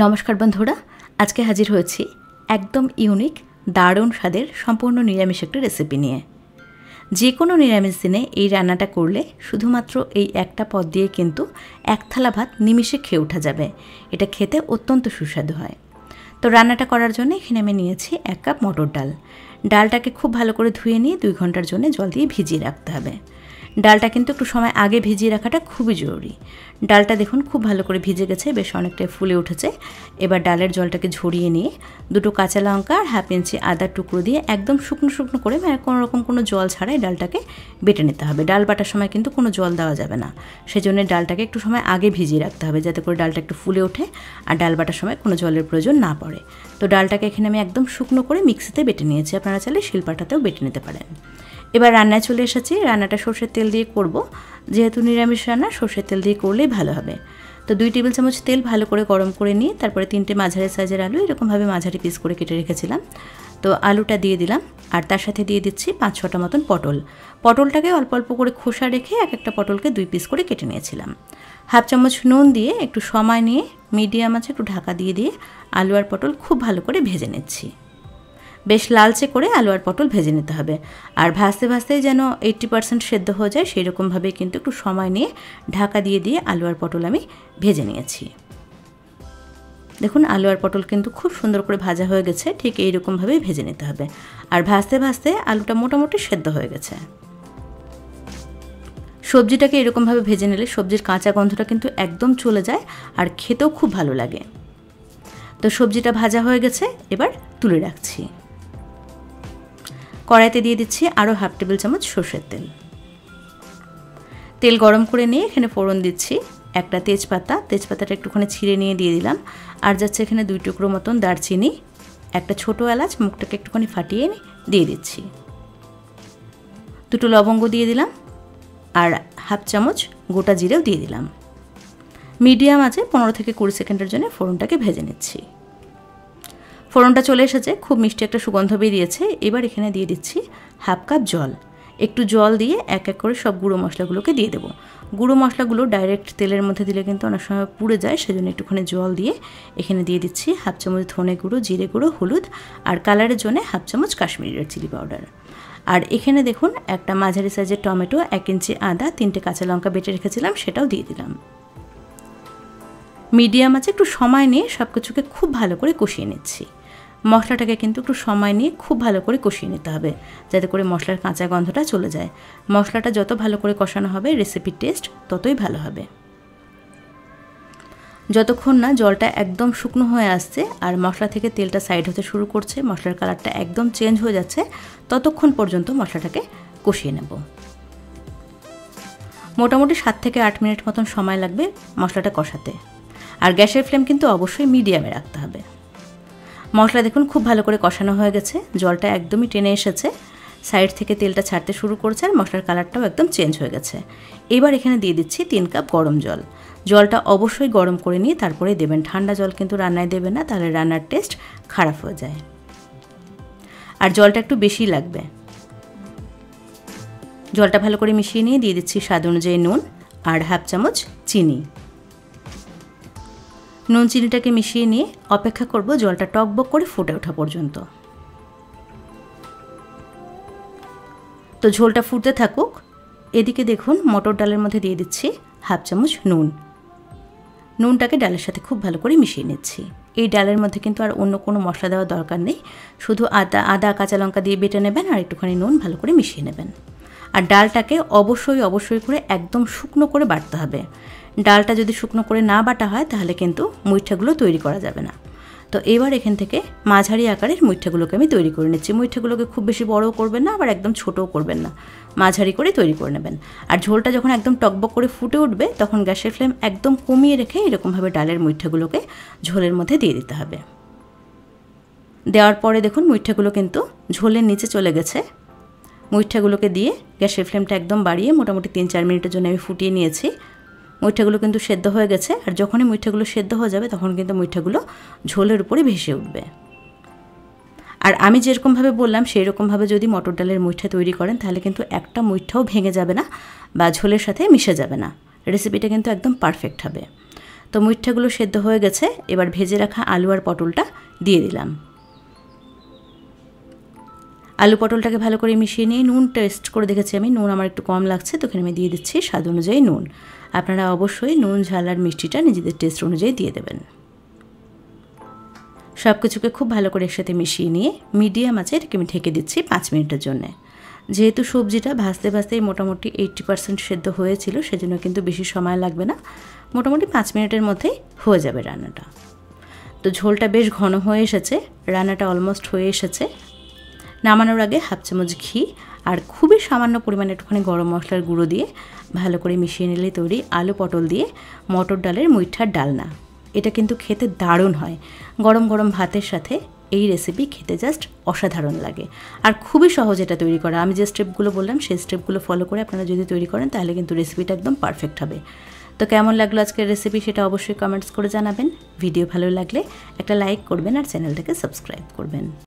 নমস্কার বন্ধুরা, আজকে হাজির হয়েছি একদম ইউনিক দারুণ স্বাদের সম্পূর্ণ নিরামিষ একটা রেসিপি নিয়ে। যে কোনো নিরামিষ দিনে এই রান্নাটা করলে শুধুমাত্র এই একটা পদ দিয়ে কিন্তু এক থালা ভাত নিমিষে খেয়ে ওঠা যাবে। এটা খেতে অত্যন্ত সুস্বাদু হয়। তো রান্নাটা করার জন্য এখানে আমি নিয়েছি 1 কাপ মটর ডাল। ডালটাকে খুব ভালো করে ধুয়ে নিয়ে 2 ঘন্টার জন্য জল দিয়ে ভিজিয়ে রাখতে হবে। ডালটা কিন্তু একটু সময় আগে ভিজিয়ে রাখাটা খুবই জরুরি। ডালটা দেখুন খুব ভালো করে ভিজে গেছে, বেশ অনেকটাই ফুলে উঠেছে। এবার ডালের জলটাকে ঝরিয়ে নিয়ে 2 কাঁচা লঙ্কা আর 1/2 ইঞ্চি আদার টুকরো দিয়ে একদম শুকনো শুকনো করে কোনো রকম কোনো জল ছাড়াই ডালটাকে বেটে নিতে হবে। ডাল বাটার সময় কিন্তু কোনো জল দেওয়া যাবে না, সেজন্য ডালটাকে একটু সময় আগে ভিজিয়ে রাখতে হবে যাতে করে ডালটা একটু ফুলে ওঠে আর ডাল বাটার সময় কোনো জলের প্রয়োজন না পড়ে। তো ডালটাকে এখানে আমি একদম শুকনো করে মিক্সিতে বেটে নিয়েছি, আপনারা চাইলে শিলপাটাতেও বেটে নিতে পারেন। এবার রান্নায় চলে এসেছি। রান্নাটা সর্ষের তেল দিয়ে করব, যেহেতু নিরামিষ রান্না সর্ষের তেল দিয়ে করলেই ভালো হবে। তো 2 টেবিল চামচ তেল ভালো করে গরম করে নিয়ে তারপরে 3টে মাঝারি সাইজের আলু এরকমভাবে মাঝারি পিস করে কেটে রেখেছিলাম। তো আলুটা দিয়ে দিলাম আর তার সাথে দিয়ে দিচ্ছি 5-6টা মতন পটল। পটলটাকে অল্প অল্প করে খোসা রেখে এক একটা পটলকে 2 পিস করে কেটে নিয়েছিলাম। 1/2 চামচ নুন দিয়ে একটু সময় নিয়ে মিডিয়াম আঁচে একটু ঢাকা দিয়ে দিয়ে আলু আর পটল খুব ভালো করে ভেজে নিচ্ছি। বেশ লালচে করে আলু আর পটল ভেজে নিতে হবে। আর ভাজতে ভাজতেই যেন 80% সেদ্ধ হয়ে যায় সেই রকমভাবে কিন্তু একটু সময় নিয়ে ঢাকা দিয়ে দিয়ে আলু আর পটল আমি ভেজে নিয়েছি। দেখুন আলু আর পটল কিন্তু খুব সুন্দর করে ভাজা হয়ে গেছে, ঠিক এইরকমভাবেই ভেজে নিতে হবে। আর ভাজতে ভাজতে আলুটা মোটামুটি সেদ্ধ হয়ে গেছে। সবজিটাকে এরকমভাবে ভেজে নিলে সবজির কাঁচা গন্ধটা কিন্তু একদম চলে যায় আর খেতেও খুব ভালো লাগে। তো সবজিটা ভাজা হয়ে গেছে, এবার তুলে রাখছি। কড়াইতে দিয়ে দিচ্ছি আরও 1/2 টেবিল চামচ সর্ষের তেল। তেল গরম করে নিয়ে এখানে ফোড়ন দিচ্ছি একটা তেজপাতা। তেজপাতাটা একটুখানি ছিঁড়ে নিয়ে দিয়ে দিলাম। আর যাচ্ছে এখানে 2 টুকরো মতন দারচিনি, একটা ছোট এলাচ মুখটাকে একটুখানি ফাটিয়ে দিয়ে দিচ্ছি। 2টো লবঙ্গ দিয়ে দিলাম আর 1/2 চামচ গোটা জিরেও দিয়ে দিলাম। মিডিয়াম আছে 15 থেকে 20 সেকেন্ডের জন্য ফোড়নটাকে ভেজে নিচ্ছি। ফোড়নটা চলে এসেছে, খুব মিষ্টি একটা সুগন্ধ বেরিয়েছে। এবার এখানে দিয়ে দিচ্ছি 1/2 কাপ জল। একটু জল দিয়ে এক এক করে সব গুঁড়ো মশলাগুলোকে দিয়ে দেবো। গুঁড়ো মশলাগুলো ডাইরেক্ট তেলের মধ্যে দিলে কিন্তু অনেক সময় পুড়ে যায়, সেজন্য একটুখানি জল দিয়ে এখানে দিয়ে দিচ্ছি 1/2 চামচ ধনে গুঁড়ো, জিরে গুঁড়ো, হলুদ আর কালারের জন্য 1/2 চামচ কাশ্মীরি রেড চিলি পাউডার। আর এখানে দেখুন একটা মাঝারি সাইজের টমেটো, 1 ইঞ্চি আদা, 3টে কাঁচা লঙ্কা বেটে রেখেছিলাম সেটাও দিয়ে দিলাম। মিডিয়াম আছে একটু সময় নিয়ে সব কিছুকে খুব ভালো করে কষিয়ে নিচ্ছি। মশলাটাকে কিন্তু একটু সময় নিয়ে খুব ভালো করে কষিয়ে নিতে হবে যাতে করে মশলার কাঁচা গন্ধটা চলে যায়। মশলাটা যত ভালো করে কষানো হবে রেসিপির টেস্ট ততই ভালো হবে। যতক্ষণ না জলটা একদম শুকনো হয়ে আসছে আর মশলা থেকে তেলটা সাইড হতে শুরু করছে, মশলার কালারটা একদম চেঞ্জ হয়ে যাচ্ছে, ততক্ষণ পর্যন্ত মশলাটাকে কষিয়ে নেব। মোটামুটি 7 থেকে 8 মিনিট মতন সময় লাগবে মশলাটা কষাতে। আর গ্যাসের ফ্লেম কিন্তু অবশ্যই মিডিয়ামে রাখতে হবে। মশলা দেখুন খুব ভালো করে কষানো হয়ে গেছে, জলটা একদমই টেনে এসেছে, সাইড থেকে তেলটা ছাড়তে শুরু করেছে আর মশলার কালারটাও একদম চেঞ্জ হয়ে গেছে। এবার এখানে দিয়ে দিচ্ছি 3 কাপ গরম জল। জলটা অবশ্যই গরম করে নিয়ে তারপরে দেবেন, ঠান্ডা জল কিন্তু রান্নায় দেবেন না, তাহলে রান্নার টেস্ট খারাপ হয়ে যায়। আর জলটা একটু বেশি লাগবে। জলটা ভালো করে মিশিয়ে নিয়ে দিয়ে দিচ্ছি স্বাদ অনুযায়ী নুন আর 1/2 চামচ চিনি। নুন চিনিটাকে মিশিয়ে নিয়ে অপেক্ষা করব জলটা টকবক করে ফুটে ওঠা পর্যন্ত। তো ঝোলটা ফুটতে থাকুক। এদিকে দেখুন মটর ডালের মধ্যে দিয়ে দিচ্ছি 1/2 চামচ নুন। নুনটাকে ডালের সাথে খুব ভালো করে মিশিয়ে নিচ্ছি। এই ডালের মধ্যে কিন্তু আর অন্য কোনো মশলা দেওয়ার দরকার নেই, শুধু আদা কাঁচা লঙ্কা দিয়ে বেটে নেবেন আর একটুখানি নুন ভালো করে মিশিয়ে নেবেন। আর ডালটাকে অবশ্যই করে একদম শুকনো করে বাটতে হবে। ডালটা যদি শুকনো করে না বাটা হয় তাহলে কিন্তু মুইঠাগুলো তৈরি করা যাবে না। তো এবার এখান থেকে মাঝারি আকারের মুইঠাগুলোকে আমি তৈরি করে নিচ্ছি। মুইঠাগুলোকে খুব বেশি বড়ও করবেন না আবার একদম ছোটও করবেন না, মাঝারি করে তৈরি করে নেবেন। আর ঝোলটা যখন একদম টকবক করে ফুটে উঠবে তখন গ্যাসের ফ্লেম একদম কমিয়ে রেখে এরকমভাবে ডালের মুইঠাগুলোকে ঝোলের মধ্যে দিয়ে দিতে হবে। দেওয়ার পরে দেখুন মুইঠাগুলো কিন্তু ঝোলের নিচে চলে গেছে। মুইঠাগুলোকে দিয়ে গ্যাসের ফ্লেমটা একদম বাড়িয়ে মোটামুটি 3-4 মিনিটের জন্য আমি ফুটিয়ে নিয়েছি। মুইঠাগুলো কিন্তু সেদ্ধ হয়ে গেছে আর যখনই মুইঠাগুলো সেদ্ধ হয়ে যাবে তখন কিন্তু মুইঠাগুলো ঝোলের উপরে ভেসে উঠবে। আর আমি যেরকমভাবে বললাম সেই রকমভাবে যদি মটর ডালের মুইঠা তৈরি করেন তাহলে কিন্তু একটা মুইঠাও ভেঙে যাবে না বা ঝোলের সাথে মিশে যাবে না। রেসিপিটা কিন্তু একদম পারফেক্ট হবে। তো মুইঠাগুলো সেদ্ধ হয়ে গেছে, এবার ভেজে রাখা আলু আর পটলটা দিয়ে দিলাম। আলু পটলটাকে ভালো করে মিশিয়ে নিয়ে নুন টেস্ট করে দেখেছি আমি, নুন আমার একটু কম লাগছে, তো এখানে আমি দিয়ে দিচ্ছি স্বাদ অনুযায়ী নুন। আপনারা অবশ্যই নুন, ঝাল আর মিষ্টিটা নিজেদের টেস্ট অনুযায়ী দিয়ে দেবেন। সব কিছুকে খুব ভালো করে একসাথে মিশিয়ে নিয়ে মিডিয়াম আঁচে এটাকে আমি ঢেকে দিচ্ছি 5 মিনিটের জন্য। যেহেতু সবজিটা ভাজতে ভাজতেই মোটামুটি 80% সেদ্ধ হয়েছিল, সেজন্য কিন্তু বেশি সময় লাগবে না, মোটামুটি 5 মিনিটের মধ্যেই হয়ে যাবে রান্নাটা। তো ঝোলটা বেশ ঘন হয়ে এসেছে, রান্নাটা অলমোস্ট হয়ে এসেছে। নামানোর আগে হাফ চামচ ঘি আর খুবই সামান্য পরিমাণে একটুখানি গরম মশলার গুঁড়ো দিয়ে ভালো করে মিশিয়ে নিলে তৈরি আলু পটল দিয়ে মটর ডালের মুইঠার ডালনা। এটা কিন্তু খেতে দারুণ হয়, গরম গরম ভাতের সাথে এই রেসিপি খেতে জাস্ট অসাধারণ লাগে। আর খুবই সহজ এটা তৈরি করা। আমি যে স্টেপগুলো বললাম সেই স্টেপগুলো ফলো করে আপনারা যদি তৈরি করেন তাহলে কিন্তু রেসিপিটা একদম পারফেক্ট হবে। তো কেমন লাগলো আজকের রেসিপি সেটা অবশ্যই কমেন্টস করে জানাবেন। ভিডিও ভালো লাগলে একটা লাইক করবেন আর চ্যানেলটাকে সাবস্ক্রাইব করবেন।